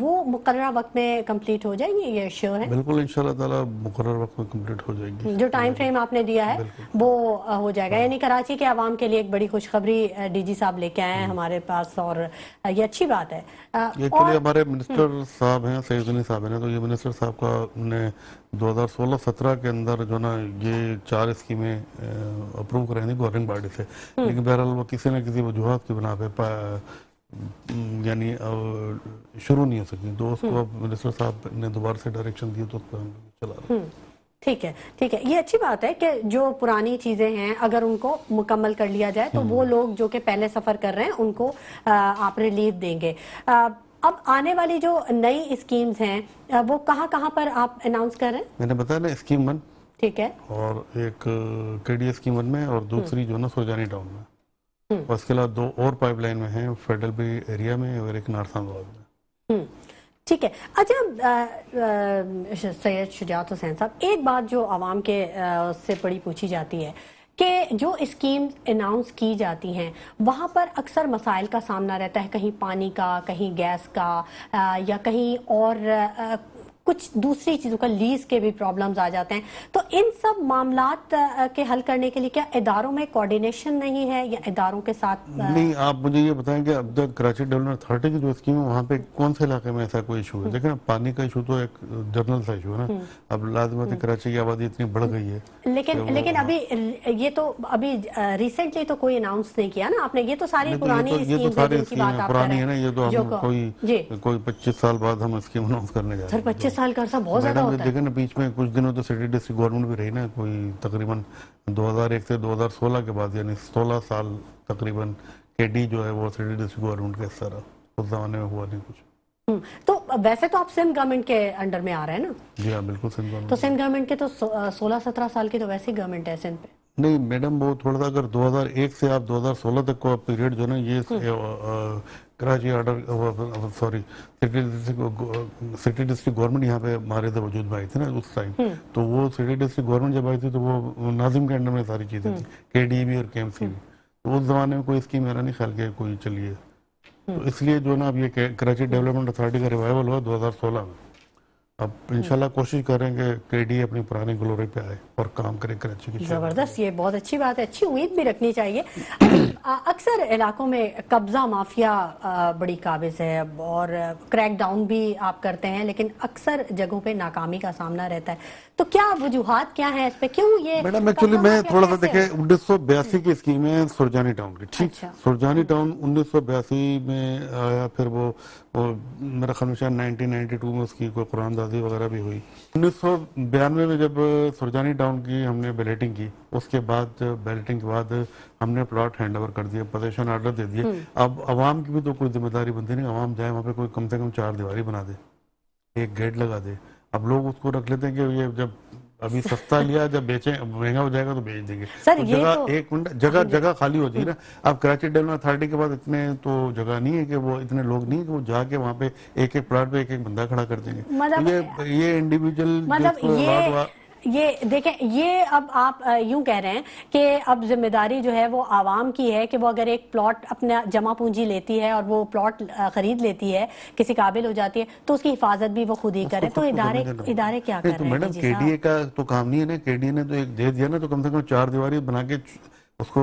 وہ مقررہ وقت میں کمپلیٹ ہو جائیں گے، یہ شیور ہے؟ بالکل انشاءاللہ تعالی مقرر وقت میں کمپلیٹ ہو جائے گی، جو ٹائم فریم آپ نے دیا ہے وہ ہو جائے گا، یعنی کراچی کے عوام کے لیے ایک بڑی خوشخبری ڈی جی صاحب لے کے آئے ہیں ہمارے پاس، اور یہ اچھی بات ہے۔ ایکچولی ہمارے منسٹر صاحب ہیں سید غنی صاحب ہیں، تو یہ منسٹر صاحب کا نے 2016-17 کے اندر جو نا یہ 4 اسکیمیں اپروو کریں تھیں گورننگ باڈی سے، لیکن بہرحال وہ کسی نہ کسی وجوہات کی بنا پہ یعنی شروع نہیں ہو سکی، تو اس کو اب منسٹر صاحب نے دوبارہ سے ڈائریکشن دی تو اس پہ ہم چلا رہے ہیں۔ ٹھیک ہے، ٹھیک ہے، یہ اچھی بات ہے کہ جو پرانی چیزیں ہیں اگر ان کو مکمل کر لیا جائے تو وہ لوگ جو کہ پہلے سفر کر رہے ہیں ان کو آپ ریلیف دیں گے۔ اب آنے والی جو نئی اسکیمز ہیں وہ کہاں کہاں پر آپ اناؤنس کر رہے ہیں؟ میں نے بتایا نا اسکیم 1، ٹھیک ہے، اور ایک کے ڈی اسکیم 1 میں، اور دوسری جو نا سرجانی ٹاؤن میں، اور اس کے علاوہ 2 اور پائپ لائن میں ہیں، فیڈرل بی ایریا میں اور ایک نارسان واگ میں۔ ٹھیک ہے۔ اچھا سید شجاعت حسین صاحب، ایک بات جو عوام کے سے بڑی پوچھی جاتی ہے کہ جو اسکیم اناؤنس کی جاتی ہیں وہاں پر اکثر مسائل کا سامنا رہتا ہے، کہیں پانی کا، کہیں گیس کا، یا کہیں اور کچھ دوسری چیزوں کا، لیز کے بھی پرابلمز آ جاتے ہیں، تو ان سب معاملات کے حل کرنے کے لیے کیا اداروں میں کوارڈینیشن نہیں ہے، یا اداروں کے ساتھ نہیں، آپ مجھے یہ بتائیں کہ اب تک کراچی ڈیولپمنٹ اتھارٹی کی جو اسکیم ہے وہاں پہ کون سے علاقے میں ایسا کوئی ایشو ہے؟ دیکھیں پانی کا ایشو تو ایک جنرل سا ایشو ہے نا، اب لازمات کراچی کی آبادی اتنی بڑھ گئی ہے، لیکن ابھی یہ تو ابھی ریسنٹلی تو کوئی اناؤنس نہیں کیا نا آپ نے، یہ تو ساری پرانی اسکیمز ہیں جن کی بات آپ کر رہے ہیں۔ پرانی ہے نا، یہ تو ہم کوئی 25 سال بعد ہم اسکیم اناؤنس کرنے جا رہے ہیں۔ 25 سال کا عرصہ بہت زیادہ ہوتا ہے۔ دیکھیں نا بیچ میں کچھ دنوں تو سٹی ڈسٹرکٹ گورنمنٹ بھی رہی نا، کوئی تقریباً 2001 سے 2016 کے بعد، یعنی 16 سال تقریباً کے ڈی جو ہے وہ سٹی ڈسٹرکٹ گورنمنٹ کا حصہ رہا، اس زمانے میں ہوا نہیں کچھ۔ تو ویسے تو آپ سندھ گورنمنٹ کے انڈر میں آ رہے ہیں نا؟ جی ہاں بالکل سندھ گورنمنٹ۔ تو سندھ گورنمنٹ کے تو 16-17 سال کی تو ویسے ہی گورنمنٹ ہے سندھ پہ۔ نہیں میڈم، وہ تھوڑا سا اگر 2001 سے آپ 2016 تک کو پیریڈ جو نا، یہ Karachi order sorry city district government یہاں پہ ہمارے وجود میں آئی تھی نا اس ٹائم، تو وہ سٹی ڈسٹرکٹ گورنمنٹ جب آئی تھی تو وہ ناظم کے انڈر میں ساری چیزیں تھیں، کے ڈی بھی اور کے ایم سی بھی، تو اس زمانے میں کوئی اسکیم میرا نہیں خیال کہ کوئی چلی ہے، تو اس لیے جو نا اب یہ کراچی ڈیولپمنٹ اتھارٹی کا ریوائول ہوا 2016 میں۔ اب انشاءاللہ کوشش کریں کہ کے ڈی اپنی پرانی گلوری پہ آئے اور کام کرے کراچی کی۔ زبردست، یہ بہت اچھی بات ہے، اچھی امید بھی رکھنی چاہیے۔ اکثر علاقوں میں قبضہ مافیا بڑی قابض ہے اور کریک ڈاؤن بھی آپ کرتے ہیں، لیکن اکثر جگہوں پہ ناکامی کا سامنا رہتا ہے، تو کیا وجوہات کیا ہیں اس پہ؟ کیوں یہ میڈم ایکچولی میں تھوڑا سا دیکھیں 1982 کی اسکیم ہے سرجانی ٹاؤن کی، ٹھیک، سرجانی ٹاؤن 1982 میں آیا، پھر وہ میرا خیال میں شاید 1992 میں اس کی کوئی قرآن دازی وغیرہ بھی ہوئی۔ 1992 میں جب سرجانی ٹاؤن کی ہم نے بیلیٹنگ کی، اس کے بعد بیلیٹنگ کے بعد ہم نے پلاٹ ہینڈ اوور کر دیا، پوزیشن آرڈر دے دیے۔ اب عوام کی بھی تو کوئی ذمہ داری بنتی نہیں، عوام جائے وہاں پہ کوئی کم سے کم 4 دیواری بنا دے، ایک گیٹ لگا دے۔ اب لوگ اس کو رکھ لیتے ہیں کہ یہ جب ابھی سستا لیا، جب بیچیں مہنگا ہو جائے گا تو بیچ دیں گے، جگہ ایک منٹ جگہ خالی ہو جائے نا۔ اب کراچی ڈیولپمنٹ اتھارٹی کے بعد اتنے تو جگہ نہیں ہے کہ وہ اتنے لوگ نہیں کہ وہ جا کے وہاں پہ ایک ایک پلاٹ پہ ایک ایک بندہ کھڑا کر دیں گے۔ یہ انڈیویجول یہ دیکھیں، یہ اب آپ یوں کہہ رہے ہیں کہ اب ذمہ داری جو ہے وہ عوام کی ہے کہ وہ اگر ایک پلاٹ اپنا جمع پونجی لیتی ہے اور وہ پلاٹ خرید لیتی ہے، کسی قابل ہو جاتی ہے، تو اس کی حفاظت بھی وہ خود ہی کرے، تو ادارے کیا کر رہے ہیں؟ میڈم کے ڈی اے کا تو کام نہیں ہے نا، کے ڈی اے نے تو ایک دے دیا نا، تو کم سے کم 4 دیواری بنا کے اس کو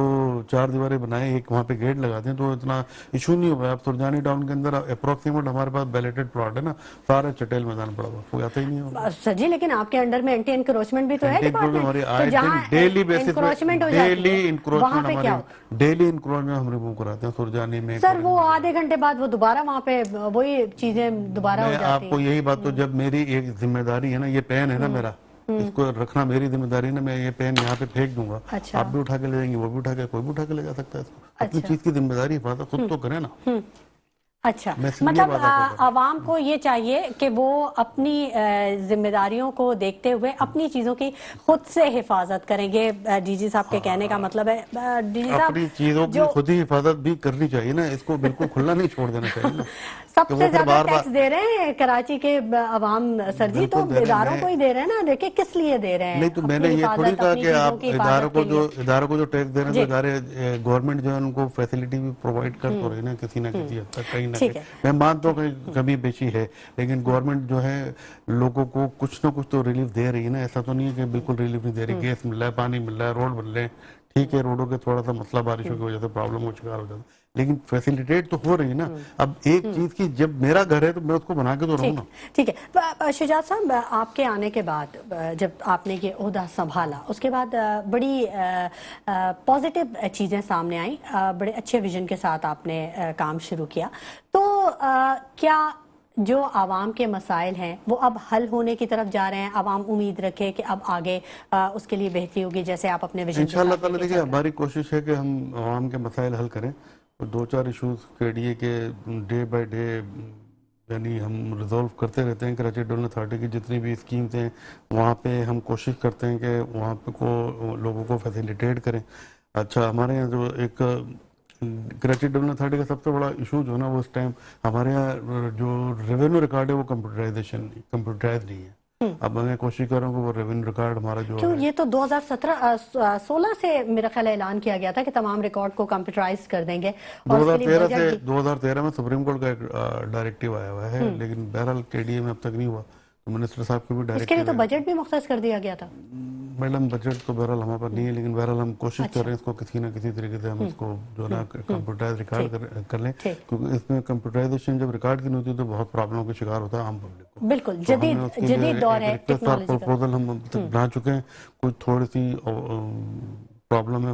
4 دیواریں بنائے، ایک وہاں پہ گیٹ لگا دیں تو اتنا ایشو نہیں ہوا۔ اب سرجانی ٹاؤن کے اندر اپروکسیمیٹ ہمارے پاس بیلیٹڈ پلاٹ ہے نا، سارا چٹیل میدان پڑا ہوا، کوئی آتا ہی نہیں ہوگا۔ سر جی لیکن آپ کے انڈر میں اینٹی انکروچمنٹ بھی تو ہے ڈیلی بیسس ڈیلی انکروچمنٹ ہم ریموو کراتے ہیں سرجانی میں۔ سر وہ آدھے گھنٹے بعد وہ دوبارہ وہاں پہ وہی چیزیں دوبارہ ہو جاتی ہیں۔ آپ کو یہی بات، تو جب میری ایک ذمہ داری ہے نا، یہ پین ہے نا میرا، اس کو رکھنا میری ذمہ داری نا، میں یہ پین یہاں پہ پھینک دوں گا، آپ بھی اٹھا کے لے جائیں گے، وہ بھی اٹھا کے، کوئی بھی اٹھا کے لے جا سکتا ہے اس کو۔ اپنی چیز کی ذمہ داری حفاظت خود تو کرے نا۔ اچھا، مطلب عوام کو یہ چاہیے کہ وہ اپنی ذمہ داریوں کو دیکھتے ہوئے اپنی چیزوں کی خود سے حفاظت کریں گے، ڈی جی صاحب کے کہنے کا مطلب ہے۔ ڈی جی صاحب اپنی چیزوں کی خود ہی حفاظت بھی کرنی چاہیے نا، اس کو بالکل کھلا نہیں چھوڑ دینا چاہیے نا۔ سب سے زیادہ ٹیکس دے رہے ہیں کراچی کے عوام سر جی، تو اداروں کو ہی دے رہے ہیں نا، دیکھیں کس لیے دے رہے ہیں۔ نہیں تو میں نے یہ تھوڑی کہا کہ آپ اداروں کو جو ٹیکس دے رہے ہیں، تو ادارے گورنمنٹ جو ہے ان کو فیسلٹی بھی پرووائڈ کر تو رہے نا کسی نہ کسی حد تک، کہیں نہ کہیں. میں مانتا ہوں کہ کمی بیشی ہے, لیکن گورنمنٹ جو ہے لوگوں کو کچھ نہ کچھ تو ریلیف دے رہی ہے نا. ایسا تو نہیں ہے کہ بالکل ریلیف نہیں دے رہی. گیس مل رہا ہے, پانی مل رہا ہے, روڈ بن رہے ہیں. ٹھیک ہے, روڈوں کے تھوڑا سا مسئلہ بارشوں کی وجہ سے پرابلم ہو شکار ہو جاتا ہے, لیکن فیسیلیٹیٹ تو ہو رہی ہے نا. اب ایک چیز کی جب میرا گھر ہے تو میں اس کو بنا کے تو رہوں نا. ٹھیک ہے شجاعت صاحب, آپ کے آنے کے بعد جب آپ نے یہ عہدہ سنبھالا اس کے بعد بڑی پازیٹیو چیزیں سامنے آئیں, بڑے اچھے ویژن کے ساتھ آپ نے کام شروع کیا. تو کیا جو عوام کے مسائل ہیں وہ اب حل ہونے کی طرف جا رہے ہیں؟ عوام امید رکھے کہ اب آگے اس کے لیے بہتری ہوگی جیسے آپ اپنے ویژن کے ساتھ؟ انشاءاللہ تعالیٰ دیکھیں, ہماری کوشش ہے کہ ہم عوام کے مسائل حل کریں. دو چار ایشوز KDA کے ڈے بائی ڈے یعنی ہم ریزولو کرتے رہتے ہیں. کراچی ڈیولپمنٹ اتھارٹی کی جتنی بھی اسکیمز ہیں وہاں پہ ہم کوشش کرتے ہیں کہ وہاں پہ لوگوں کو فیسیلیٹیٹ کریں. اچھا, ہمارے یہاں جو ایک کراچی ڈیولپمنٹ اتھارٹی کا سب سے بڑا ایشو جو ہے نا, وہ اس ٹائم ہمارے یہاں جو ریونیو ریکارڈ ہے وہ کمپیوٹرائز نہیں ہے. اب میں کوشش کر رہا ہوں کہ وہ ریونیو ریکارڈ ہمارا جو کیوں, یہ تو 2016 سے میرا خیال اعلان کیا گیا تھا کہ تمام ریکارڈ کو کمپیوٹرائز کر دیں گے. 2013 میں سپریم کورٹ کا ایک ڈائریکٹیو آیا ہوا ہے, لیکن بہرحال KDA میں اب تک نہیں ہوا. تو منسٹر صاحب کو بھی ڈائریکٹیو, اس کے لیے تو بجٹ بھی مختص کر دیا گیا تھا. میڈم بجٹ تو بہرحال ہمارے پاس نہیں ہے, لیکن بہرحال ہم کوشش کر رہے ہیں اس کو کسی نہ کسی طریقے سے ہم اس کو جو نا کمپیوٹرائز ریکارڈ کر لیں, کیونکہ اس میں کمپیوٹرائزیشن جب ریکارڈ کی نہیں ہوتی تو بہت پرابلموں کا شکار ہوتا ہے عام پبلک کو. بالکل جدید دور ہے, ٹیکنالوجی کا پروپوزل ہم تک بنا چکے ہیں. کوئی تھوڑی سی پرابلم ہے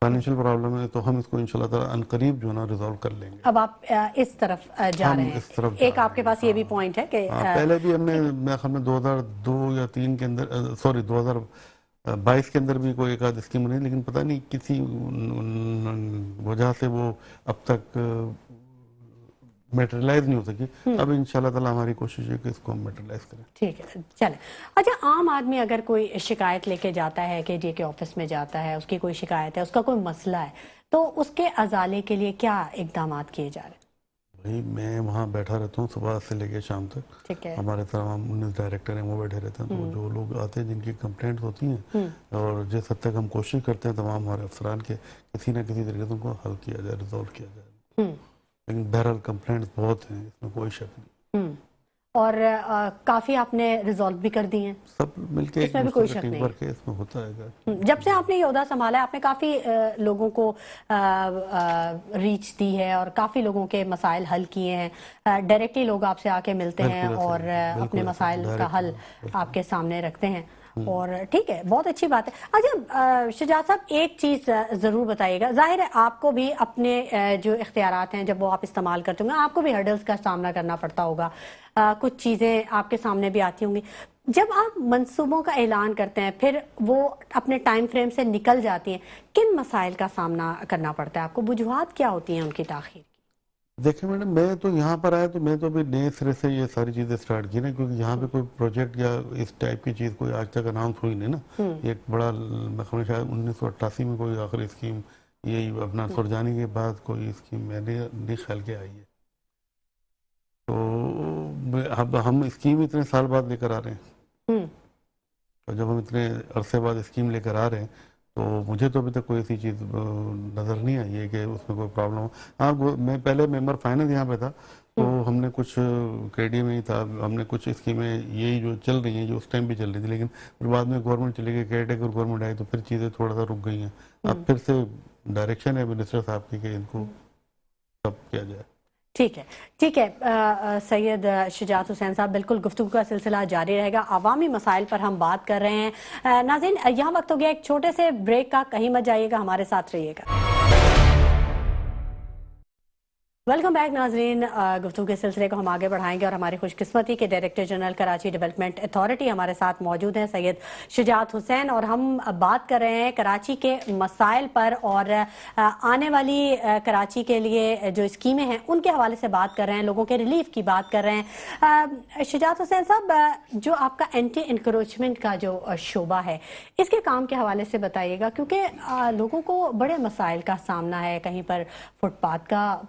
فائنینشیل پرابلم ہے, تو ہم اس کو انشاءاللہ تعالیٰ عنقریب جو ہے نا ریزالو کر لیں گے. اب آپ اس طرف جا رہے ہیں, ایک آپ کے پاس یہ بھی پوائنٹ ہے کہ پہلے بھی ہم نے میرے خیال میں 2002 یا 3 کے اندر, سوری 2022 کے اندر بھی کوئی ایک آدھ اسکیم نہیں, لیکن پتہ نہیں کسی وجہ سے وہ اب تک میٹرلائز نہیں ہو سکی. اب انشاءاللہ تعالیٰ ہماری کوشش ہے کہ اس کو ہم میٹرلائز کریں. ٹھیک ہے, چلیں. اچھا, عام آدمی اگر کوئی شکایت لے کے جاتا ہے KDA کے آفس میں جاتا ہے, اس کی کوئی شکایت ہے, اس کا کوئی مسئلہ ہے, تو اس کے ازالے کے لیے کیا اقدامات کیے جا رہے ہیں؟ بھائی میں وہاں بیٹھا رہتا ہوں صبح سے لے کے شام تک. ٹھیک ہے, ہمارے تمام 19 ڈائریکٹر ہیں وہ بیٹھے رہتے ہیں. تو جو لوگ آتے ہیں جن کی کمپلینٹ ہوتی ہیں, اور جس حد تک ہم کوشش کرتے ہیں تمام ہمارے افسران کے کسی نہ کسی طریقے سے ان کو حل کیا جائے, ریزالو کیا جائے. لیکن بہرحال کمپلینٹ بہت ہیں, اس میں کوئی شک نہیں. اور کافی آپ نے ریزالو بھی کر دی ہیں سب مل کے, اس میں بھی کوئی شک نہیں ہے, اس میں ہوتا ہے. جب سے آپ نے یہ عہدہ سنبھالا ہے آپ نے کافی لوگوں کو ریچ دی ہے اور کافی لوگوں کے مسائل حل کیے ہیں. ڈائریکٹلی لوگ آپ سے آ کے ملتے ہیں اور اپنے مسائل کا حل آپ کے سامنے رکھتے ہیں, اور ٹھیک ہے, بہت اچھی بات ہے. اچھا شجاعت صاحب, ایک چیز ضرور بتائیے گا, ظاہر ہے آپ کو بھی اپنے جو اختیارات ہیں جب وہ آپ استعمال کرتے ہوں گے آپ کو بھی ہرڈلز کا سامنا کرنا پڑتا ہوگا, کچھ چیزیں آپ کے سامنے بھی آتی ہوں گی. جب آپ منصوبوں کا اعلان کرتے ہیں پھر وہ اپنے ٹائم فریم سے نکل جاتی ہیں, کن مسائل کا سامنا کرنا پڑتا ہے آپ کو؟ وجوہات کیا ہوتی ہیں ان کی تاخیر؟ دیکھیں میڈم, میں تو یہاں پر آیا تو میں تو ابھی نئے سرے سے یہ ساری چیزیں سٹارٹ کی نا, کیونکہ یہاں پہ کوئی پروجیکٹ یا اس ٹائپ کی چیز کوئی آج تک اناؤنس ہوئی نہیں نا. ایک بڑا میں شاید 1988 میں کوئی آخری اسکیم یہی اپنا سرجانی کے بعد کوئی اسکیم میں نے نہیں خیال کے آئی ہے. تو اب ہم اسکیم اتنے سال بعد لے کر آ رہے ہیں, اور جب ہم اتنے عرصے بعد اسکیم لے کر آ رہے ہیں تو مجھے تو ابھی تک کوئی ایسی چیز نظر نہیں آئی ہے کہ اس میں کوئی پرابلم ہو. ہاں, میں پہلے ممبر فائننس یہاں پہ تھا تو ہم نے کچھ KDA میں ہی تھا, ہم نے کچھ اسکیمیں یہی جو چل رہی ہیں جو اس ٹائم بھی چل رہی تھی, لیکن پھر بعد میں گورنمنٹ چلی گئی, کیئرٹیکر گورنمنٹ آئی تو پھر چیزیں تھوڑا سا رک گئی ہیں. اب پھر سے ڈائریکشن ہے منسٹر صاحب کی کہ ان کو سب کیا جائے. ٹھیک ہے, ٹھیک ہے. سید شجاعت حسین صاحب, بالکل گفتگو کا سلسلہ جاری رہے گا, عوامی مسائل پر ہم بات کر رہے ہیں. ناظرین, یہاں وقت ہو گیا ایک چھوٹے سے بریک کا, کہیں مت جائیے گا, ہمارے ساتھ رہیے گا. ویلکم بیک ناظرین, گفتگو کے سلسلے کو ہم آگے بڑھائیں گے اور ہماری خوش قسمتی کے director general Karachi development authority ہمارے ساتھ موجود ہیں سید شجاعت حسین, اور ہم بات کر رہے ہیں کراچی کے مسائل پر اور آنے والی کراچی کے لیے جو اسکیمیں ہیں ان کے حوالے سے بات کر رہے ہیں, لوگوں کے ریلیف کی بات کر رہے ہیں. شجاعت حسین صاحب, جو آپ کا اینٹی انکروچمنٹ کا جو شعبہ ہے اس کے کام کے حوالے سے بتائیے گا, کیونکہ لوگوں کو بڑے مسائل کا سامنا ہے. کہیں پر فٹ پاتھ کا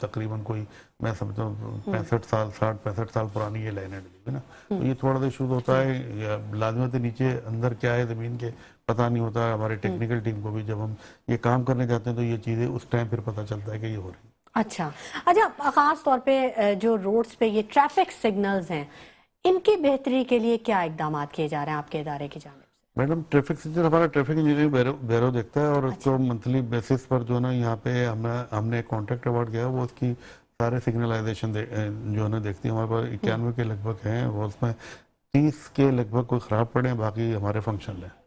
تقریباً کوئی میں سمجھتا ہوں 65 سال پرانی یہ لائنیں ڈلی ہوئی نا، تو یہ تھوڑا سا ایشوز ہوتا ہے، یا لازمت نیچے اندر کیا ہے زمین کے پتہ نہیں ہوتا ہے، ہمارے ٹیکنیکل ٹیم کو بھی جب ہم یہ کام کرنے جاتے ہیں تو یہ چیزیں اس ٹائم پھر پتہ چلتا ہے کہ یہ ہو رہی ہے۔ اچھا خاص طور پہ جو روڈز پہ یہ ٹریفک سگنلز ہیں، ان کی بہتری کے لیے کیا اقدامات کیے جا رہے ہیں آپ کے ادارے کی جانب سے؟ میڈم ٹریفک سگنل ہمارا ٹریفک انجینئرنگ بیرو دیکھتا ہے، اور اس کو منتھلی بیسس پر جو ہے نا یہاں پہ ہم نے کانٹریکٹ ایوارڈ کیا ہے، وہ اس کی سارے سگنلائزیشن جو ہے نا دیکھتی ہے۔ ہمارے پاس 91 کے لگ بھگ ہیں، اور اس میں 30 کے لگ بھگ کوئی خراب پڑے ہیں، باقی ہمارے فنکشنل ہیں۔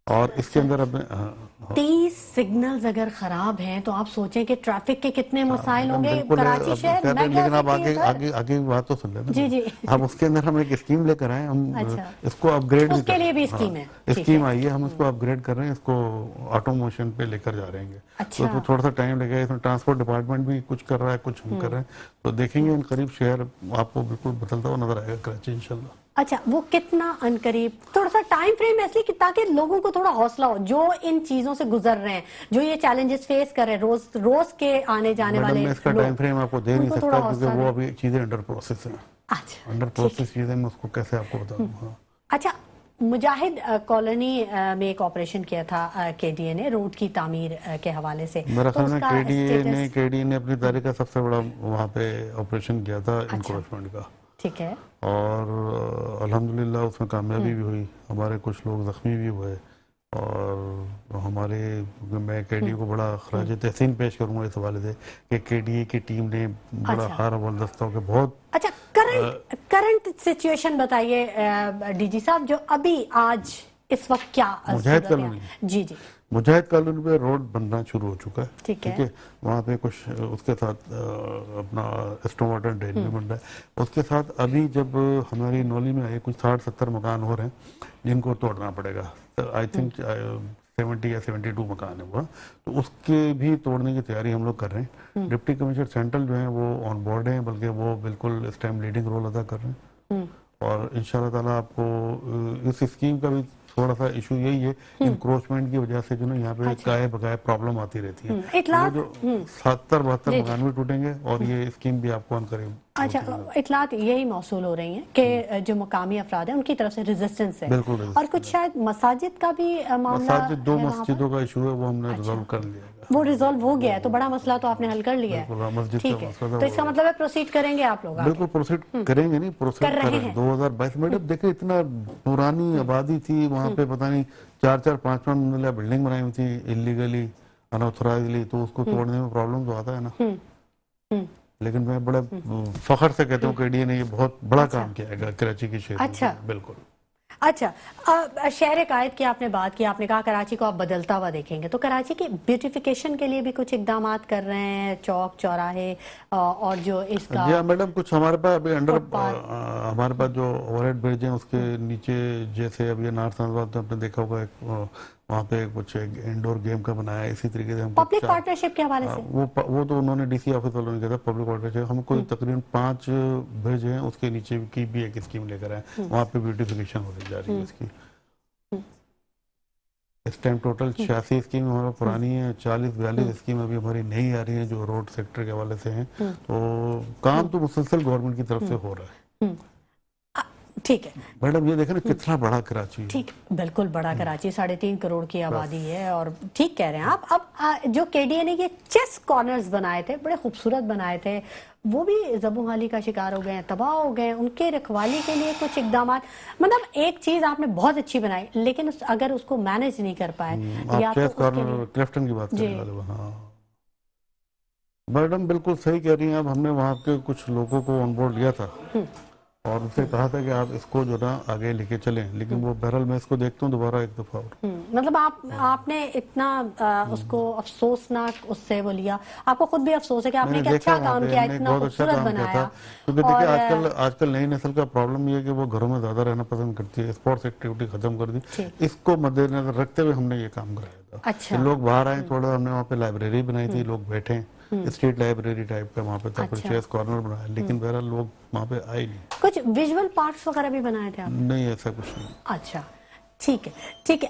اور اس کے اندر اب 30 سگنلز اگر خراب ہیں تو آپ سوچیں کہ ٹریفک کے کتنے مسائل ہوں گے کراچی شہر میں۔ لیکن آپ آگے بات تو سن لینا جی اب اس کے اندر ہم ایک اسکیم لے کر آئے، ہم اس کو اپ گریڈ اس کے لیے بھی اسکیم ہے، اسکیم آئی ہے، ہم اس کو اپ گریڈ کر رہے ہیں، اس کو آٹو موشن پہ لے کر جا رہے ہیں۔ تو اس کو تھوڑا سا ٹائم لگے گا، اس میں ٹرانسپورٹ ڈپارٹمنٹ بھی کچھ کر رہا ہے، کچھ ہم کر رہے ہیں، تو دیکھیں گے ان قریب شہر آپ کو بالکل بدلتا ہوا نظر آئے گا کراچی انشاءاللہ۔ اچھا وہ کتنا ان قریب، تھوڑا سا ٹائم فریم ہے اس لیے کہ تاکہ لوگوں کو تھوڑا حوصلہ ہو جو ان چیزوں سے گزر رہے ہیں، جو یہ چیلنجز فیس کر رہے ہیں روز کے آنے جانے والے میں اس کا ٹائم فریم آپ کو دے نہیں سکتا کیونکہ وہ ابھی چیزیں انڈر پروسیس ہیں۔ انڈر پروسیس چیزیں میں اس کو کیسے آپ کو بتا دوں۔ اچھا مجاہد کالونی میں ایک آپریشن کیا تھا کے ڈی اے نے روڈ کی تعمیر کے حوالے سے، میرا خیال میں کے ڈی اے نے اپنی تاریخ کا سب سے بڑا وہاں پہ آپریشن کیا تھا انکروچمنٹ کا، ٹھیک ہے، اور الحمدللہ اس میں کامیابی بھی ہوئی، ہمارے کچھ لوگ زخمی بھی ہوئے، اور میں کے ڈی اے کو بڑا خراج تحسین پیش کروں گا اس حوالے سے کہ کے ڈی اے کی ٹیم نے بڑا ہار ابردست ہو کے بہت۔ اچھا کرنٹ سچویشن بتائیے ڈی جی صاحب، جو ابھی آج اس وقت کیا مجاہد کالونی، جی مجاہد کالونی پہ روڈ بننا شروع ہو چکا ہے، ٹھیک ہے، وہاں پہ کچھ اس کے ساتھ اپنا اسٹارم واٹر ڈرین بھی بن رہا ہے، اس کے ساتھ ابھی جب ہماری نولی میں آئے کچھ 60-70 مکان ہو رہے ہیں جن کو توڑنا پڑے گا، آئی تھنک 70 یا 72 مکان ہے وہ، تو اس کے بھی توڑنے کی تیاری ہم لوگ کر رہے ہیں۔ ڈپٹی کمشنر سینٹرل جو ہیں وہ آن بورڈ ہیں، بلکہ وہ بالکل اس ٹائم لیڈنگ رول ادا کر رہے ہیں، اور انشاءاللہ تعالیٰ آپ کو اس اسکیم کا بھی تھوڑا سا ایشو یہی ہے، انکروچمنٹ کی وجہ سے جو نا یہاں پہ گائے بغائے پرابلم آتی رہتی ہے، جو 70-72 مکان بھی ٹوٹیں گے، اور یہ اسکیم بھی آپ کو ان کرے۔ اچھا اطلاعات یہی موصول ہو رہی ہیں کہ جو مقامی افراد ہیں ان کی طرف سے ریزسٹنس ہے، اور کچھ شاید مساجد کا بھی معاملہ، 2 مسجدوں کا ایشو ہے، وہ ہم نے ریزالو کر لیا ہے، وہ ریزالو ہو گیا ہے، تو بڑا مسئلہ تو آپ نے حل کر لیا ہے، ٹھیک ہے، تو اس کا مطلب ہے پروسیڈ کریں گے آپ لوگ؟ بالکل پروسیڈ کریں گے، نہیں پروسیڈ کر رہے ہیں۔ 2022 میں دیکھیں اتنا پرانی آبادی تھی وہاں پہ، پتہ نہیں 4-5 منزلہ بلڈنگ بنائی ہوئی تھی انلیگلی انآتھورائزلی، تو اس کو توڑنے میں پرابلم تو آتا ہے نا، لیکن میں بڑے فخر سے کہتا ہوں کہ ڈی اے نے یہ بہت بڑا کام کیا ہے کراچی کی شہر میں۔ بالکل۔ اچھا شہر قائد کی آپ نے بات کی، آپ نے کہا کراچی کو آپ بدلتا ہوا دیکھیں گے، تو کراچی کی بیوٹیفیکیشن کے لیے بھی کچھ اقدامات کر رہے ہیں، چوک چوراہے اور جو اس کا؟ جی میڈم، کچھ ہمارے پاس ابھی ہمارے پاس جو اوور ہیڈ برج ہیں اس کے نیچے، جیسے ابھی نارتھ آباد آپ نے دیکھا ہوگا وہاں پہ کچھ انڈور گیم کا بنایا ہے، اسی طریقے سے ہم پبلک پارٹنرشپ کے حوالے سے وہ تو انہوں نے ڈی سی آفس والوں نے کہا تھا پبلک پارٹنرشپ، ہم کوئی تقریباً 5 برج ہیں اس کے نیچے کی بھی ایک اسکیم لے کر آئے، وہاں پہ بیوٹیفیکیشن ہوتی جا رہی ہے اس کی۔ اس ٹائم ٹوٹل 86 اسکیم ہمارا پرانی ہے، 40-42 اسکیم ابھی ہماری نئی آ رہی ہیں جو روڈ سیکٹر کے حوالے سے ہیں، تو کام تو مسلسل گورنمنٹ کی طرف سے ہو رہا ہے۔ ٹھیک ہے میڈم، یہ دیکھیں نا کتنا بڑا کراچی ہے، ٹھیک، بالکل بڑا کراچی، 3.5 کروڑ کی آبادی ہے، اور ٹھیک کہہ رہے ہیں آپ۔ اب جو کے ڈی اے نے یہ چیس کارنرز بنائے تھے، بڑے خوبصورت بنائے تھے، وہ بھی زبوں حالی کا شکار ہو گئے ہیں، تباہ ہو گئے ہیں، ان کے رکھوالی کے لیے کچھ اقدامات، مطلب ایک چیز آپ نے بہت اچھی بنائی لیکن اگر اس کو مینج نہیں کر پائے، یا آپ چیس کارنر کلفٹن کی بات کرنے والے، ہاں میڈم بالکل صحیح کہہ رہی ہیں آپ، ہم نے وہاں کے کچھ لوگوں کو آن بورڈ لیا تھا اور ان سے کہا تھا کہ آپ اس کو جو نا آگے لے کے چلیں، لیکن وہ بہرحال میں اس کو دیکھتا ہوں دوبارہ ایک دفعہ اور۔ مطلب آپ نے اتنا اس کو افسوسناک اس سے وہ لیا، آپ کو خود بھی افسوس ہے کہ آپ نے ایک اچھا کام کیا، اتنا خوبصورت بنایا، کیونکہ دیکھیں آج کل نئی نسل کا پرابلم یہ ہے کہ وہ گھروں میں زیادہ رہنا پسند کرتی ہے، اسپورٹس ایکٹیویٹی ختم کر دی، اس کو مد نظر رکھتے ہوئے ہم نے یہ کام کرایا تھا۔ لوگ باہر آئے تھوڑا، ہم نے وہاں پہ لائبریری بنائی تھی، لوگ بیٹھے، اسٹریٹ لائبریری ٹائپ کا وہاں پہ تھا، چیس کارنر بنایا، لیکن بہرحال لوگ وہاں پہ آئے نہیں۔ کچھ ویژول پارکس وغیرہ بھی بنائے تھے آپ؟ نہیں، ایسا کچھ نہیں۔ اچھا ٹھیک ہے، ٹھیک ہے۔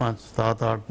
5, 7, 8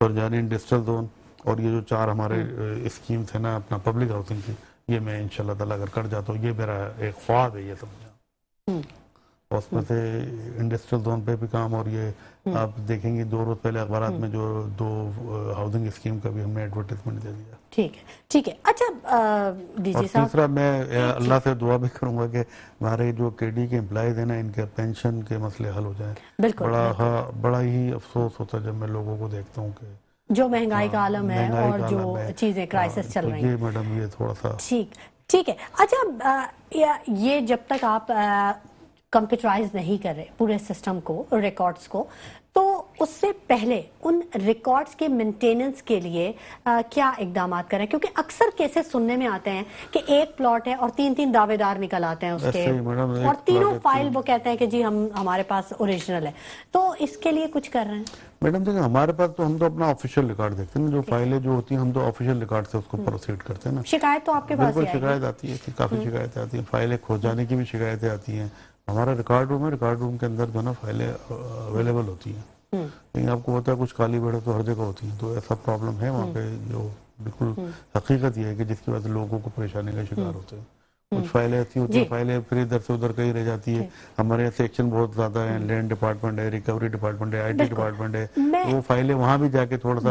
سرجانی انڈسٹریل زون اور یہ جو 4 ہمارے اسکیم تھے نا اپنا پبلک ہاؤسنگ کی، یہ میں انشاءاللہ تعالیٰ اگر کر جاتا ہوں، یہ میرا ایک خواب ہے یہ سمجھا. اور اس میں سے انڈسٹریل زون پہ بھی کام، اور یہ آپ دیکھیں گے 2 روز پہلے اخبارات میں جو 2 ہاؤسنگ اسکیم کا بھی ہم نے ایڈورٹائزمنٹ دے دیا. ٹھیک ہے. اچھا ڈی اور جی صاحب، تیسرا میں اللہ سے دعا بھی کروں گا کہ ہمارے جو کے ڈی کے امپلائیز ہیں نا، ان کے پینشن کے مسئلے حل ہو جائیں. بڑا ہی افسوس ہوتا ہے جب میں لوگوں کو دیکھتا ہوں کہ جو مہنگائی کا عالم ہے اور جو چیزیں کرائسس چل رہی ہیں. جی میڈم یہ تھوڑا سا ٹھیک ہے. اچھا یہ جب تک آپ کمپیوٹرائز نہیں کر رہے پورے سسٹم کو، ریکارڈز کو، تو اس سے پہلے ان ریکارڈز کے مینٹیننس کے لیے کیا اقدامات کریں؟ کیونکہ اکثر کیسز سننے میں آتے ہیں کہ ایک پلاٹ ہے اور 3 دعوے دار نکل آتے ہیں اس کے، اور تینوں فائل وہ کہتے ہیں کہ جی ہمارے پاس اوریجنل ہے. تو اس کے لیے کچھ کر رہے ہیں؟ میڈم دیکھیں ہمارے پاس تو ہم تو اپنا آفیشیل ریکارڈ دیکھتے ہیں، جو فائلیں جو ہوتی ہیں ہم تو آفیشیل ریکارڈ سے اس کو پروسیڈ کرتے ہیں نا. شکایت تو آپ کے پاس بالکل شکایت آتی ہے، کافی شکایتیں آتی ہیں، فائلیں کھو جانے کی بھی شکایتیں آتی ہیں. ہمارا ریکارڈ روم ہے، ریکارڈ روم کے اندر جو نا فائلیں اویلیبل ہوتی ہیں. لیکن آپ کو پتا ہے کچھ کالی بیڑے تو ہر جگہ ہوتی ہیں، تو ایسا پرابلم ہے وہاں پہ. جو بالکل حقیقت یہ ہے کہ جس کی وجہ سے لوگوں کو پریشانی کا شکار ہوتے ہیں. کچھ فائلیں ایسی ہوتی ہیں، فائلیں پھر ادھر سے ادھر کہیں رہ جاتی ہے. ہمارے یہاں سیکشن بہت زیادہ ہیں، لینڈ ڈپارٹمنٹ ہے، ریکوری ڈپارٹمنٹ ہے، آئی ٹی ڈپارٹمنٹ ہے. وہ فائلیں وہاں بھی جا کے تھوڑا سا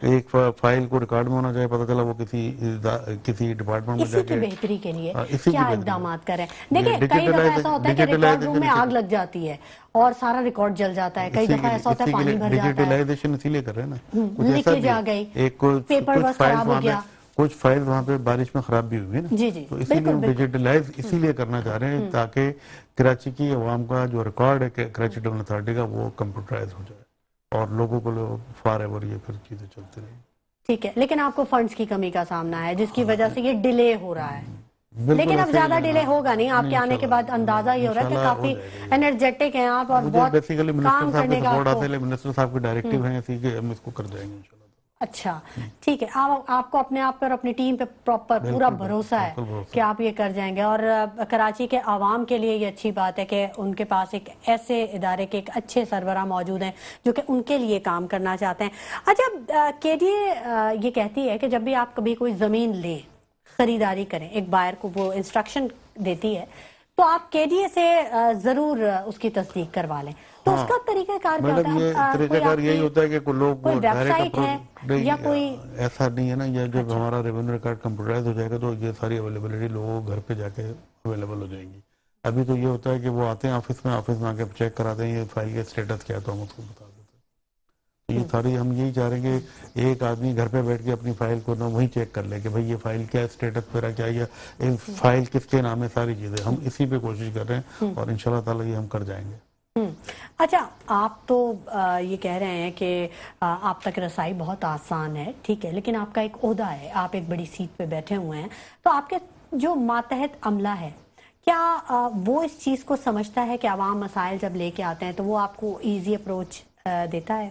ایک فائل کو ریکارڈ میں ہونا چاہیے، پتہ چلا وہ کسی ڈپارٹمنٹ میں جا کے. اسی کی بہتری کے لیے کیا اقدامات کریں؟ دیکھیں کئی دفعہ ایسا ہوتا ہے کہ ریکارڈ روم میں آگ لگ جاتی ہے اور سارا ریکارڈ جل جاتا ہے. کئی دفعہ ایسا ہوتا ہے پانی بھر جاتا ہے. ڈیجیٹلائزیشن اسی لیے کر رہے ہیں نا. لیکیج آ گئی، پیپر ورک خراب ہو گیا، کچھ فائل وہاں پہ بارش میں خراب بھی ہوئی نا. تو اسی لیے ہم ڈیجیٹلائز اسی لیے کرنا چاہ رہے ہیں تاکہ کراچی کی عوام کا جو ریکارڈ ہے کراچی ڈیولپمنٹ اتھارٹی کا وہ کمپیوٹرائز ہو جائے اور لوگوں کو فار ایور یہ پھر چیزیں چلتی رہیں. ٹھیک ہے. لیکن آپ کو فنڈز کی کمی کا سامنا ہے جس کی وجہ سے یہ ڈیلے ہو رہا ہے. لیکن اب زیادہ ڈیلے ہوگا نہیں. آپ کے آنے کے بعد اندازہ یہ ہو رہا ہے کہ کافی انرجیٹک ہیں آپ اور بہت کام کرنے کا آپ کو. منسٹر صاحب کے ڈائریکٹیو ہیں اسی کہ ہم اس کو کر جائیں گے انشاءاللہ. اچھا ٹھیک ہے. آپ کو اپنے آپ پر اپنی ٹیم پہ پراپر پورا بھروسہ ہے کہ آپ یہ کر جائیں گے. اور کراچی کے عوام کے لیے یہ اچھی بات ہے کہ ان کے پاس ایک ایسے ادارے کے ایک اچھے سربراہ موجود ہیں جو کہ ان کے لیے کام کرنا چاہتے ہیں. اچھا کے ڈی اے یہ کہتی ہے کہ جب بھی آپ کبھی کوئی زمین لیں، خریداری کریں، ایک بائر کو وہ انسٹرکشن دیتی ہے تو آپ کے ڈی اے سے ضرور اس کی تصدیق کروا لیں. تو اس کا طریقہ کار کیا ہوتا ہے؟ طریقہ کار یہی ہوتا ہے کہ لوگ کوئی ویب سائٹ ہے یا کوئی ایسا نہیں ہے نا. یہ جب ہمارا ریونیو ریکارڈ کمپیوٹرائز ہو جائے گا تو یہ ساری اویلیبلٹی لوگوں کو گھر پہ جا کے اویلیبل ہو جائے گی. ابھی تو یہ ہوتا ہے کہ وہ آتے ہیں آفس میں آ کے چیک کراتے ہیں یہ فائل کا اسٹیٹس کیا تو ہم اس کو بتا دیتے ہیں. یہ ساری ہم یہی چاہ رہے ہیں کہ ایک آدمی گھر پہ بیٹھ کے اپنی فائل کو نہ وہی چیک کر لے کہ بھائی یہ فائل کیا اسٹیٹس میرا کیا ہے، فائل کس کے نام ہے، ساری چیزیں ہم اسی پہ کوشش کر رہے ہیں اور انشاءاللہ تعالی یہ ہم کر جائیں گے. اچھا آپ تو یہ کہہ رہے ہیں کہ آپ تک رسائی بہت آسان ہے، ٹھیک ہے، لیکن آپ کا ایک عہدہ ہے، آپ ایک بڑی سیٹ پہ بیٹھے ہوئے ہیں، تو آپ کے جو ماتحت عملہ ہے کیا وہ اس چیز کو سمجھتا ہے کہ عوام مسائل جب لے کے آتے ہیں تو وہ آپ کو ایزی اپروچ دیتا ہے؟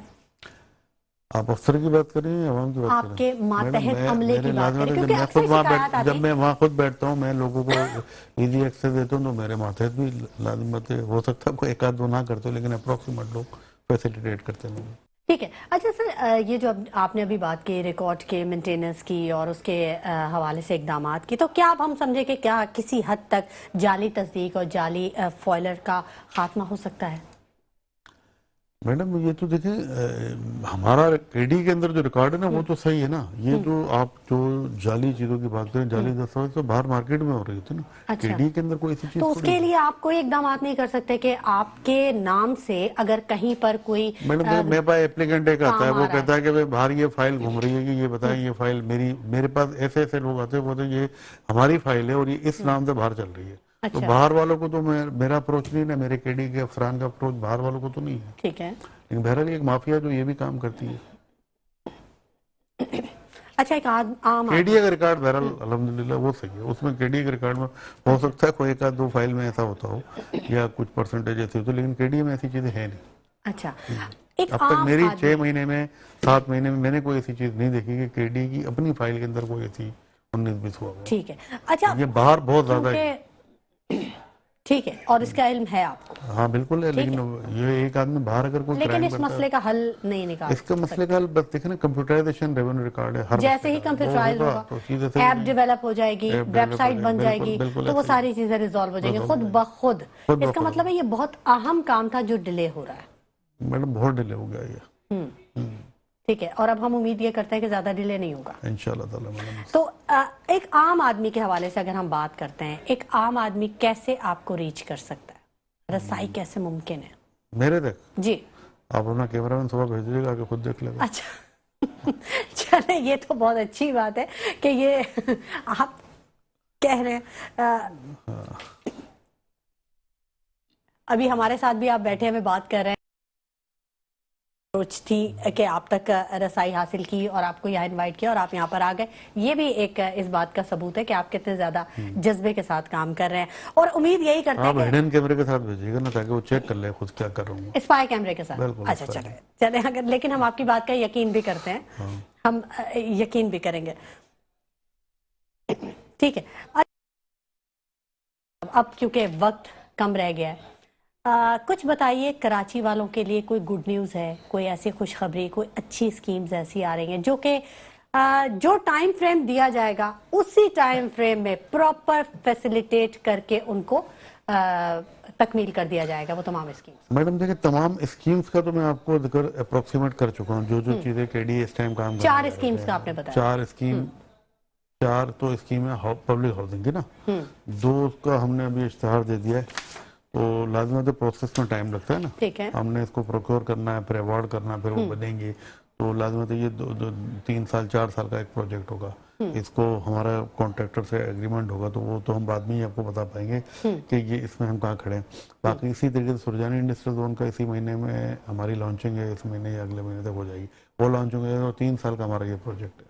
آپ افسر کی بات کریں یا عوام کی بات کریں؟ آپ کے ماتحت عملے کی بات کریں کیونکہ اکثر شکایات آتی جب میں وہاں خود بیٹھتا ہوں میں لوگوں کو ایزی ایکسیس دیتا ہوں تو میرے ماتحت بھی لازمت ہو سکتا ہے کوئی ایک آدھ دو نہ کرتے لیکن اپروکسیمیٹ لوگ فیسیلیٹیٹ کرتے ہیں. ٹھیک ہے. اچھا سر یہ جو آپ نے ابھی بات کی ریکارڈ کے مینٹیننس کی اور اس کے حوالے سے اقدامات کی، تو کیا اب ہم سمجھے کہ کیا کسی حد تک جعلی تصدیق اور جعلی فائلر کا خاتمہ ہو سکتا ہے؟ میڈم یہ تو دیکھیں ہمارا کے ڈی کے اندر جو ریکارڈ ہے نا وہ تو صحیح ہے نا. یہ جو آپ جو جعلی چیزوں کی بات کریں، جعلی دستاویز تو باہر مارکیٹ میں ہو رہی ہوتی ہے نا. کے ڈی کے اندر کوئی ایسی چیز تو اس کے لیے آپ کوئی اقدامات نہیں کر سکتے کہ آپ کے نام سے اگر کہیں پر کوئی میڈم میرے پاس اپلیکینٹ ایک آتا ہے وہ کہتا ہے کہ باہر یہ فائل گھوم رہی ہے کہ یہ بتائیں یہ فائل میرے پاس ایسے ایسے لوگ آتے ہیں بولتے یہ ہماری فائل ہے اور یہ اس نام سے باہر چل رہی ہے. تو باہر والوں کو تو میرا اپروچ نہیں ہے، میرے کے ڈی کے افسران کا اپروچ باہر والوں کو تو نہیں ہے. ٹھیک ہے. لیکن بہرحال ایک مافیا جو یہ بھی کام کرتی ہے. اچھا ایک عام کے ڈی کا ریکارڈ بہرحال الحمدللہ وہ صحیح ہے. اس میں کے ڈی کے ریکارڈ میں ہو سکتا ہے کوئی ایک آدھ دو فائل میں ایسا ہوتا ہو یا کچھ پرسنٹیج ایسی ہوتی، لیکن کے ڈی میں ایسی چیزیں ہیں نہیں. اچھا اب تک میری 6 مہینے میں 7 مہینے میں میں نے کوئی ایسی چیز نہیں دیکھی کہ کے ڈی کی اپنی فائل کے اندر کوئی ایسی 19-20 ہوا. ٹھیک ہے. اچھا یہ باہر بہت زیادہ ہے. ٹھیک ہے، اور اس کا علم ہے آپ کو؟ ہاں بالکل ہے، لیکن یہ ایک آدمی باہر اگر کوئی لیکن اس مسئلے کا حل نہیں نکال اس کا مسئلے کا حل بس دیکھیں نا، کمپیوٹرائزیشن ریونیو ریکارڈ ہے ہر جیسے ہی کمپیوٹرائز ہوگا، ایپ ڈیولپ ہو جائے گی، ویب سائٹ بن جائے گی، تو وہ ساری چیزیں ریزالو ہو جائیں گی خود بخود. اس کا مطلب ہے یہ بہت اہم کام تھا جو ڈیلے ہو رہا ہے. میڈم بہت ڈیلے ہو گیا یہ. ٹھیک ہے، اور اب ہم امید یہ کرتے ہیں کہ زیادہ ڈیلے نہیں ہوگا انشاءاللہ تعالی. تو ایک عام آدمی کے حوالے سے اگر ہم بات کرتے ہیں، ایک عام آدمی کیسے آپ کو ریچ کر سکتا ہے، رسائی کیسے ممکن ہے میرے تک؟ جی آپ اپنا کیمرہ مین صبح بھیج دیجیے گا کہ خود دیکھ لے گا. اچھا چلیں، یہ تو بہت اچھی بات ہے کہ یہ آپ کہہ رہے ہیں. ابھی ہمارے ساتھ بھی آپ بیٹھے ہمیں بات کر رہے ہیں، سوچ تھی کہ آپ تک رسائی حاصل کی اور آپ کو یہاں انوائٹ کیا اور آپ یہاں پر آ گئے. یہ بھی ایک اس بات کا ثبوت ہے کہ آپ کتنے زیادہ جذبے کے ساتھ کام کر رہے ہیں، اور امید یہی کرتے ہیں آپ ہڈن کیمرے کے ساتھ بھیجیے گا نا، تاکہ وہ چیک کر لے خود کیا کر رہا ہوں. اسپائی کیمرے کے ساتھ؟ اچھا چلیں اگر، لیکن ہم آپ کی بات کا یقین بھی کرتے ہیں، ہم یقین بھی کریں گے. ٹھیک ہے، اب کیونکہ وقت کم رہ گیا ہے، کچھ بتائیے کراچی والوں کے لیے کوئی گڈ نیوز ہے، کوئی ایسی خوشخبری، کوئی اچھی سکیمز ایسی آ رہی ہیں جو کہ جو ٹائم فریم دیا جائے گا اسی ٹائم فریم میں پراپر فیسیلیٹیٹ کر کے ان کو تکمیل کر دیا جائے گا وہ تمام اسکیمز؟ میڈم دیکھیں، تمام اسکیمز کا تو میں آپ کو ذکر اپروکسیمیٹ کر چکا ہوں، جو چیزیں کے ڈی اس ٹائم کام کر رہے ہیں. 4 اسکیمز کا آپ نے بتایا. 4 تو اسکیمیں پبلک ہاؤسنگ کی نا، 2 کا ہم نے ابھی اشتہار دے دیا ہے. تو لازم ہے تو پروسیس میں ٹائم لگتا ہے نا. ٹھیک ہے، ہم نے اس کو پروکیور کرنا ہے، پھر ایوارڈ کرنا ہے، پھر وہ بنیں گی. تو لازم ہے تو یہ 3 سال 4 سال کا ایک پروجیکٹ ہوگا. اس کو ہمارا کانٹریکٹر سے ایگریمنٹ ہوگا، تو وہ تو ہم بعد میں ہی آپ کو بتا پائیں گے کہ یہ اس میں ہم کہاں کھڑے ہیں. باقی اسی طریقے سے سرجانی انڈسٹریل زون کا اسی مہینے میں ہماری لانچنگ ہے، اس مہینے یا اگلے مہینے تک ہو جائے گی. وہ لانچ ہو گئی تو 3 سال کا ہمارا یہ پروجیکٹ ہے.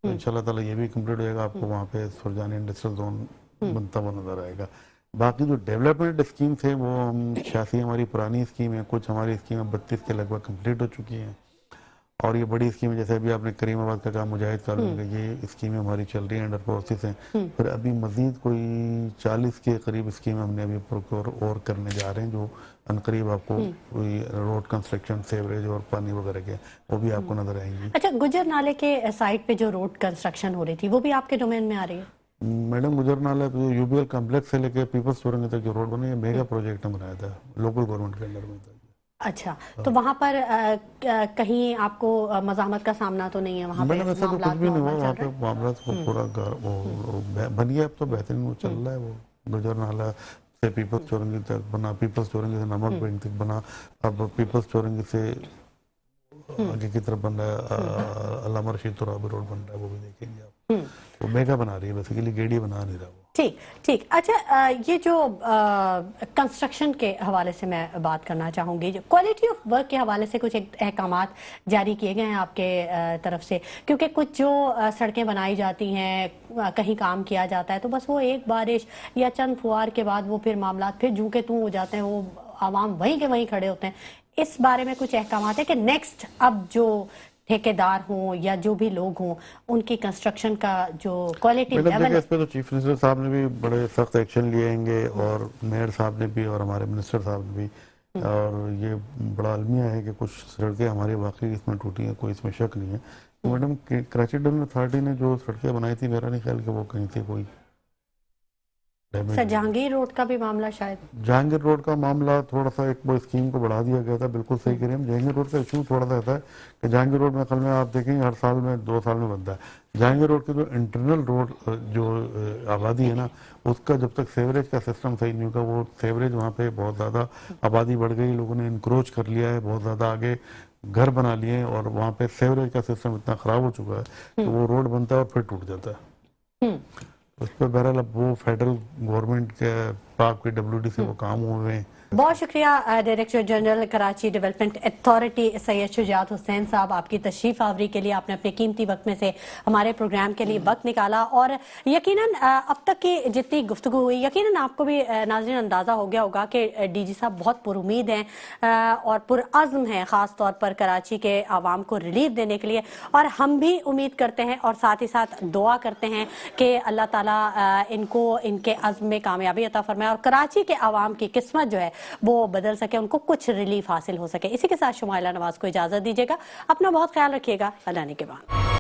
تو انشاءاللہ تعالیٰ یہ بھی کمپلیٹ ہو جائے گا. آپ کو وہاں پہ سرجانی انڈسٹریل زون بنتا ہوا نظر آئے گا. باقی جو ڈیولپمنٹ اسکیمز ہیں وہ ہم 86 ہماری پرانی اسکیم ہے، کچھ ہماری اسکیمیں 32 کے لگ بھگ کمپلیٹ ہو چکی ہیں. اور یہ بڑی اسکیمیں جیسے ابھی آپ نے کریم آباد کا کہا، مجاہد کالونی کا، یہ اسکیمیں ہماری چل رہی ہیں، انڈر پروسیس ہیں. پھر ابھی مزید کوئی 40 کے قریب اسکیمیں ہم نے ابھی پروکیور اور کرنے جا رہے ہیں، جو عنقریب آپ کو کوئی روڈ کنسٹرکشن، سیوریج اور پانی وغیرہ کے وہ بھی آپ کو نظر آئیں گی. اچھا، گجر نالے کے سائٹ پہ جو روڈ کنسٹرکشن ہو رہی تھی وہ بھی آپ کے ڈومین میں آ رہی ہے؟ Madam Gujjar Nala U B L complex سے لے کے پیپلز چورنگی تک جو روڈ بنی ہے، میگا پروجیکٹ ہم بنایا تھا لوکل گورنمنٹ کے اندر میں تھا. اچھا، تو وہاں پر کہیں آپ کو مزاحمت کا سامنا تو نہیں ہے؟ وہاں پہ میڈم ایسا تو کچھ بھی نہیں ہوا، وہاں پہ معاملات کو پورا بن گیا. اب تو بہترین وہ چل رہا ہے. وہ گجر نالہ سے پیپلز چورنگی تک بنا، پیپلز چورنگی سے نمک بینک تک بنا، اب پیپلز چورنگی سے آگے کی طرف بن رہا ہے، علامہ رشید ترابی روڈ بن رہا ہے، وہ بھی دیکھیں گے آپ. وہ میگا بنا رہی ہے، بیسیکلی گیڑی بنا نہیں رہا وہ. ٹھیک. اچھا، یہ جو کنسٹرکشن کے حوالے سے میں بات کرنا چاہوں گی، جو کوالٹی آف ورک کے حوالے سے کچھ احکامات جاری کیے گئے ہیں آپ کے طرف سے؟ کیونکہ کچھ جو سڑکیں بنائی جاتی ہیں، کہیں کام کیا جاتا ہے، تو بس وہ ایک بارش یا چند فوار کے بعد وہ پھر معاملات پھر جوں کے توں ہو جاتے ہیں، وہ عوام وہیں کے وہیں کھڑے ہوتے ہیں. اس بارے میں کچھ احکامات ہیں کہ نیکسٹ اب جو ٹھیکیدار ہوں یا جو بھی لوگ ہوں، ان کی کنسٹرکشن کا جو کوالٹی لیول ہے؟ اس پہ تو چیف منسٹر صاحب نے بھی بڑے سخت ایکشن لیے گے، اور میئر صاحب نے بھی، اور ہمارے منسٹر صاحب نے بھی. اور یہ بڑا المیہ ہے کہ کچھ سڑکیں ہماری واقعی اس میں ٹوٹی ہیں، کوئی اس میں شک نہیں ہے. میڈم کراچی ڈیولپمنٹ اتھارٹی نے جو سڑکیں بنائی تھی، میرا نہیں خیال کہ وہ کہیں تھی کوئی. جہانگیر روڈ کا بھی معاملہ شاید؟ جہانگیر روڈ کا معاملہ تھوڑا سا ایک وہ اسکیم کو بڑھا دیا گیا تھا، بالکل صحیح کہہ رہے ہیں. جہانگیر روڈ کا ایشو تھوڑا سا ہوتا ہے کہ جہانگیر روڈ میں میں آپ دیکھیں گے ہر سال میں 2 سال میں بنتا ہے. جہانگیر روڈ کے جو انٹرنل روڈ جو آبادی ہے نا، اس کا جب تک سیوریج کا سسٹم صحیح نہیں ہوگا، وہ سیوریج وہاں پہ بہت زیادہ آبادی بڑھ گئی، لوگوں نے انکروچ کر لیا ہے، بہت زیادہ آگے گھر بنا لیے ہیں، اور وہاں پہ سیوریج کا سسٹم اتنا خراب ہو چکا ہے کہ وہ روڈ بنتا ہے اور پھر ٹوٹ جاتا ہے. اس پہ بہرحال اب وہ فیڈرل گورنمنٹ کے آپ کے WD سے وہ کام ہوئے ہیں. بہت شکریہ director general Karachi development authority Syed Shujaat Hussain sahab, آپ کی تشریف آوری کے لیے، آپ نے اپنے قیمتی وقت میں سے ہمارے پروگرام کے لیے وقت نکالا، اور یقیناً اب تک کی جتنی گفتگو ہوئی یقیناً آپ کو بھی ناظرین اندازہ ہو گیا ہوگا کہ ڈی جی صاحب بہت پر امید ہیں اور پرعزم ہیں، خاص طور پر کراچی کے عوام کو ریلیف دینے کے لیے، اور ہم بھی امید کرتے ہیں اور ساتھ ہی ساتھ دعا کرتے ہیں کہ اللہ تعالیٰ ان کو ان کے عزم میں کامیابی عطا فرمائے اور کراچی کے عوام کی قسمت جو ہے وہ بدل سکے، ان کو کچھ ریلیف حاصل ہو سکے۔ اسی کے ساتھ شمائلہ نواز کو اجازت دیجیے گا، اپنا بہت خیال رکھیے گا، اللہ نے کے بعد۔